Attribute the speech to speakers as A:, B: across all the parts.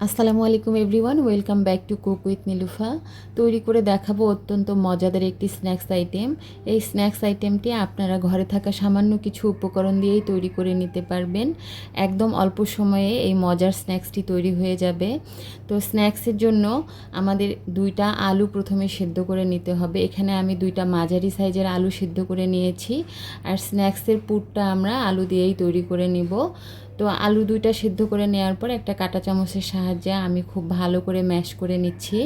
A: আসসালামু আলাইকুম everyone, welcome back to cook with Nilufa. তৈরি করে দেখাবো অত্যন্ত মজাদার একটি স্ন্যাক্স আইটেম। এই স্ন্যাক্স আইটেমটি আপনারা ঘরে থাকা সামান্য কিছু উপকরণ দিয়েই তৈরি করে নিতে পারবেন। একদম অল্প সময়ে এই মজার স্ন্যাক্সটি তৈরি হয়ে যাবে। তো স্ন্যাক্সের জন্য আমাদের দুইটা আলু প্রথমে সেদ্ধ করে নিতে হবে। এখানে আমি দুইটা মাঝারি সাইজের আলু সেদ্ধ করে নিয়েছি। আর স্ন্যাক্সের পুরটা আমরা আলু দিয়েই তৈরি করে নিব। তো আলু দুইটা সিদ্ধ করে নেওয়ার পর একটা কাঁটা চামচের সাহায্যে আমি খুব ভালো করে ম্যাশ করে নিচ্ছি।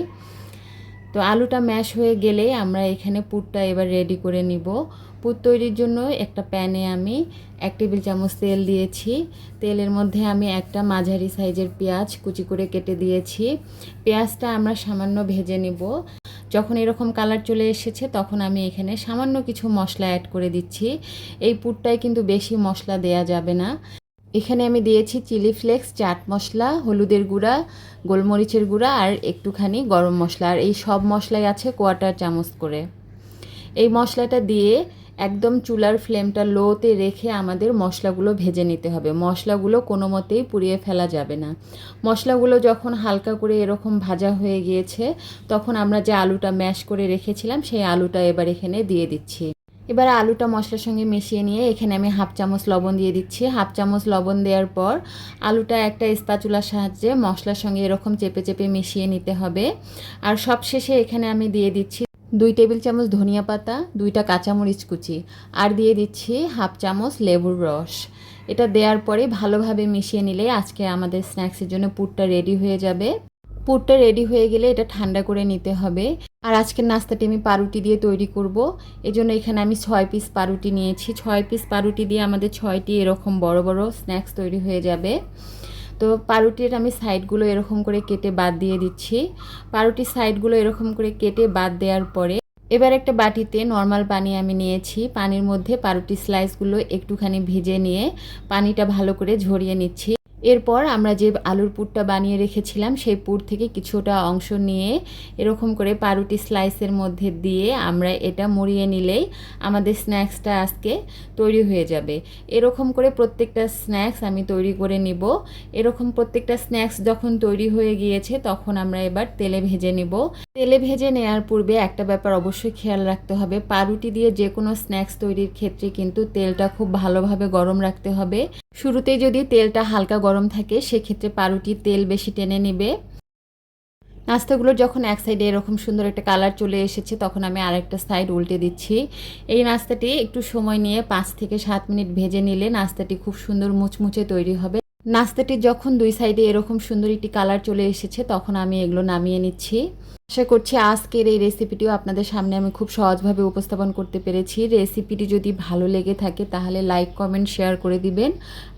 A: তো আলুটা ম্যাশ হয়ে গেলেই আমরা এখানে পুরটা এবার রেডি করে নিব। পুর তৈরির জন্য একটা প্যানে আমি 1 টেবিল চামচ তেল দিয়েছি। তেলের মধ্যে আমি একটা মাঝারি সাইজের পেঁয়াজ কুচি করে কেটে দিয়েছি। পেঁয়াজটা আমরা সামান্য ভেজে নিব। যখন এরকম কালার চলে এসেছে তখন আমি এখানে সামান্য কিছু মশলা অ্যাড করে দিচ্ছি। এই পুরটায় কিন্তু বেশি মশলা দেয়া যাবে না। এখানে আমি দিয়েছি চিলি ফ্লেক্স, চাট মশলা, হলুদের গুঁড়া, গোলমরিচের গুঁড়া আর একটুখানি গরম মশলা। আর এই সব মশলাই আছে 1/4 চামচ করে। এই মশলাটা দিয়ে একদম চুলার ফ্লেমটা লোতে রেখে আমাদের মশলাগুলো ভেজে নিতে হবে। মশলাগুলো কোনো মতেই পুড়িয়ে ফেলা যাবে না। মশলাগুলো যখন হালকা করে এরকম ভাজা হয়ে গিয়েছে তখন আমরা যে আলুটা ম্যাশ করে রেখেছিলাম সেই আলুটা এবার এখানে দিয়ে দিচ্ছি। এবার আলুটা মশলার সঙ্গে মিশিয়ে নিয়ে এখানে আমি 1/2 চামচ লবণ দিয়ে দিচ্ছি। 1/2 চামচ লবণ দেওয়ার পর আলুটা একটা স্প্যাচুলার সাহায্যে মশলার সঙ্গে এরকম চেপে চেপে মিশিয়ে নিতে হবে। আর সবশেষে এখানে আমি দিয়ে দিচ্ছি 2 টেবিল চামচ ধনিয়া পাতা, 2টা কাঁচামরিচ কুচি আর দিয়ে দিচ্ছি 1/2 চামচ লেবুর রস। এটা দেওয়ার পরে ভালোভাবে মিশিয়ে নিলে আজকে আমাদের স্ন্যাক্সের জন্য পুরটা রেডি হয়ে যাবে। পুরটা রেডি হয়ে গেলে এটা ঠান্ডা করে নিতে হবে। আর আজকের নাস্তাটি আমি পাউরুটি দিয়ে তৈরি করব। এজন্য এখানে আমি 6 পিস পাউরুটি নিয়েছি। 6 পিস পাউরুটি দিয়ে আমাদের 6টি এরকম বড় বড় স্ন্যাক্স তৈরি হয়ে যাবে। তো পাউরুটির আমি সাইডগুলো এরকম করে কেটে বাদ দিয়ে দিচ্ছি। পাউরুটির সাইডগুলো এরকম করে কেটে বাদ দেওয়ার পরে এবার একটা বাটিতে নর্মাল পানি আমি নিয়েছি। পানির মধ্যে পাউরুটির স্লাইসগুলো একটুখানি ভিজে নিয়ে পানিটা ভালো করে ঝরিয়ে নিচ্ছি। এরপর আমরা যে আলুর পুরটা বানিয়ে রেখেছিলাম সেই পুর থেকে কিছুটা অংশ নিয়ে এরকম করে পাউরুটি স্লাইসের মধ্যে দিয়ে আমরা এটা মুড়িয়ে নিলেই আমাদের স্ন্যাক্সটা আজকে তৈরি হয়ে যাবে। এরকম করে প্রত্যেকটা স্ন্যাক্স আমি তৈরি করে নিব। এরকম প্রত্যেকটা স্ন্যাক্স যখন তৈরি হয়ে গিয়েছে তখন আমরা এবার তেলে ভেজে নিব। তেলে ভেজে নেওয়ার পূর্বে একটা ব্যাপার অবশ্যই খেয়াল রাখতে হবে, পাউরুটি দিয়ে যে কোনো স্ন্যাক্স তৈরির ক্ষেত্রে কিন্তু তেলটা খুব ভালোভাবে গরম রাখতে হবে। শুরুতেই যদি তেলটা হালকা গরম থাকে সেক্ষেত্রে পাউরুটির তেল বেশি টেনে নেবে। নাস্তাগুলো যখন এক সাইডে এরকম সুন্দর একটা কালার চলে এসেছে তখন আমি আরেকটা সাইড উল্টে দিচ্ছি। এই নাস্তাটি একটু সময় নিয়ে 5 থেকে 7 মিনিট ভেজে নিলে নাস্তাটি খুব সুন্দর মুচমুচে তৈরি হবে। নাস্তাটি যখন দুই সাইডে এরকম সুন্দর একটি কালার চলে এসেছে তখন আমি এগুলো নামিয়ে নিচ্ছি। আশা করছি আজকের এই রেসিপিটিও আপনাদের সামনে আমি খুব সহজভাবে উপস্থাপন করতে পেরেছি। রেসিপিটি যদি ভালো লেগে থাকে তাহলে লাইক, কমেন্ট, শেয়ার করে দিবেন।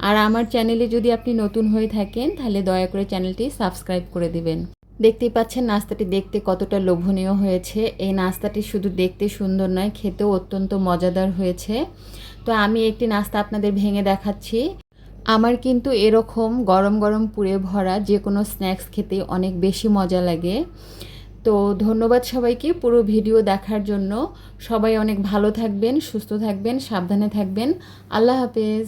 A: আর আমার চ্যানেলে যদি আপনি নতুন হয়ে থাকেন তাহলে দয়া করে চ্যানেলটি সাবস্ক্রাইব করে দিবেন। দেখতেই পাচ্ছেন নাস্তাটি দেখতে কতটা লোভনীয় হয়েছে। এই নাস্তাটি শুধু দেখতে সুন্দর নয়, খেতেও অত্যন্ত মজাদার হয়েছে। তো আমি একটি নাস্তা আপনাদের ভেঙে দেখাচ্ছি। আমার কিন্তু এরকম গরম গরম পুরে ভরা যে কোনো স্ন্যাক্স খেতে অনেক বেশি মজা লাগে। তো ধন্যবাদ সবাইকে পুরো ভিডিও দেখার জন্য। সবাই অনেক ভালো থাকবেন, সুস্থ থাকবেন, সাবধানে থাকবেন। আল্লাহ হাফেজ।